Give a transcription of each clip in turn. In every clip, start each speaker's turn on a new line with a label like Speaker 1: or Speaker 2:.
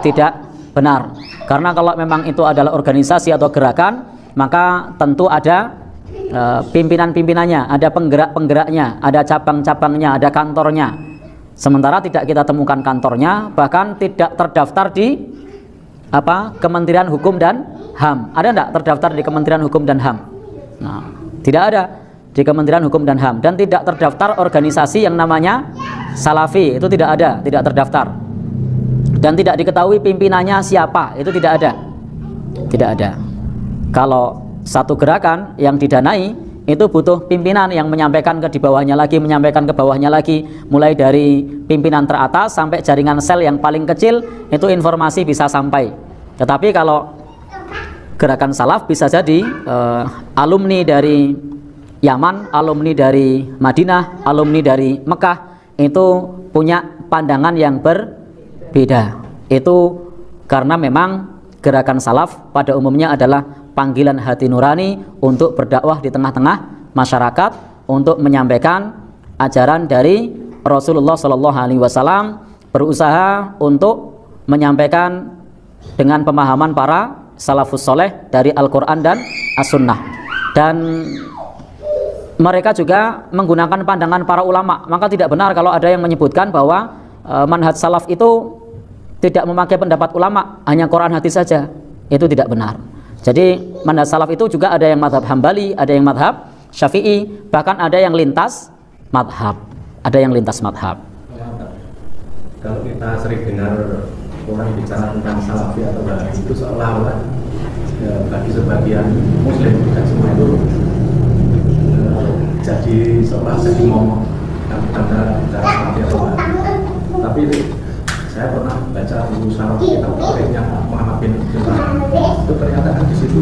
Speaker 1: tidak benar. Karena kalau memang itu adalah organisasi atau gerakan, maka tentu ada pimpinan-pimpinannya, ada penggerak-penggeraknya, ada cabang-cabangnya, ada kantornya. Sementara tidak kita temukan kantornya, bahkan tidak terdaftar di Kementerian Hukum dan HAM. Ada enggak terdaftar di Kementerian Hukum dan HAM? Nah, tidak ada di Kementerian Hukum dan HAM, dan tidak terdaftar organisasi yang namanya Salafi, itu tidak ada, tidak terdaftar. Dan tidak diketahui pimpinannya siapa, itu tidak ada. Tidak ada. Kalau satu gerakan yang didanai itu butuh pimpinan yang menyampaikan ke di bawahnya lagi, menyampaikan ke bawahnya lagi, mulai dari pimpinan teratas sampai jaringan sel yang paling kecil, itu informasi bisa sampai. Tetapi kalau gerakan salaf bisa jadi alumni dari Yaman, alumni dari Madinah, alumni dari Mekah, itu punya pandangan yang berbeda. Itu karena memang gerakan salaf pada umumnya adalah panggilan hati nurani untuk berdakwah di tengah-tengah masyarakat, untuk menyampaikan ajaran dari Rasulullah SAW, berusaha untuk menyampaikan dengan pemahaman para salafus soleh dari Al-Quran dan As-Sunnah. Dan mereka juga menggunakan pandangan para ulama. Maka tidak benar kalau ada yang menyebutkan bahwa manhaj salaf itu tidak memakai pendapat ulama, hanya Quran hadis saja. Itu tidak benar. Jadi manhaj salaf itu juga ada yang madhab Hambali, ada yang madhab Syafi'i, bahkan ada yang lintas madhab. Ada yang lintas madhab.
Speaker 2: Kalau kita sering dengar orang bicara tentang salafi atau wahabi, itu seolah-olah bagi sebagian muslim, dan semua itu jadi seolah jadi ngomong antara salafi atau wahabi. Tapi saya pernah baca buku syarah kitab tauhidnya Muhammad bin Abdullah. Itu ternyata kan di situ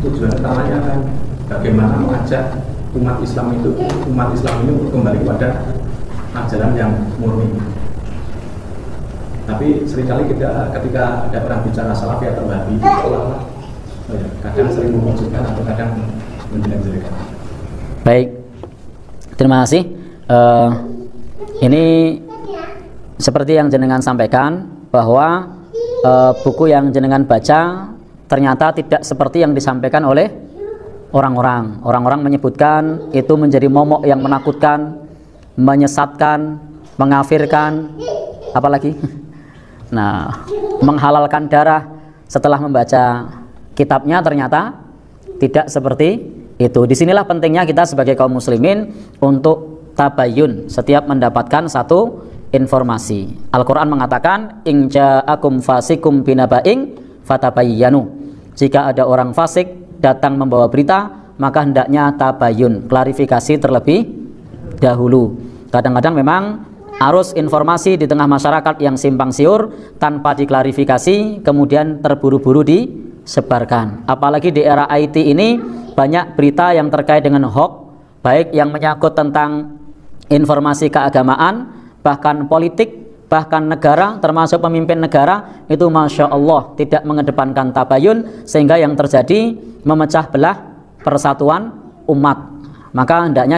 Speaker 2: tujuan utamanya kan bagaimana mengajak umat Islam ini untuk kembali kepada ajaran yang murni. Tapi seringkali ketika ada orang bicara salafi atau wahabi, kadang sering memojokkan atau kadang menjelek-jelekan.
Speaker 1: Baik, terima kasih. Ini seperti yang jenengan sampaikan, bahwa buku yang jenengan baca ternyata tidak seperti yang disampaikan oleh orang-orang. Orang-orang menyebutkan itu menjadi momok yang menakutkan, menyesatkan, mengafirkan, apalagi menghalalkan darah. Setelah membaca kitabnya ternyata tidak seperti itu. Disinilah pentingnya kita sebagai kaum muslimin untuk tabayyun setiap mendapatkan satu informasi. Al-Quran mengatakan, in ja'akum fasikum binaba'in fatabayyanu. Jika ada orang fasik datang membawa berita, maka hendaknya tabayyun, klarifikasi terlebih dahulu. Kadang-kadang memang arus informasi di tengah masyarakat yang simpang siur tanpa diklarifikasi, kemudian terburu-buru disebarkan. Apalagi di era IT ini banyak berita yang terkait dengan hoax, baik yang menyangkut tentang informasi keagamaan, bahkan politik, bahkan negara, termasuk pemimpin negara, itu Masya Allah tidak mengedepankan tabayun, sehingga yang terjadi memecah belah persatuan umat. Maka hendaknya kita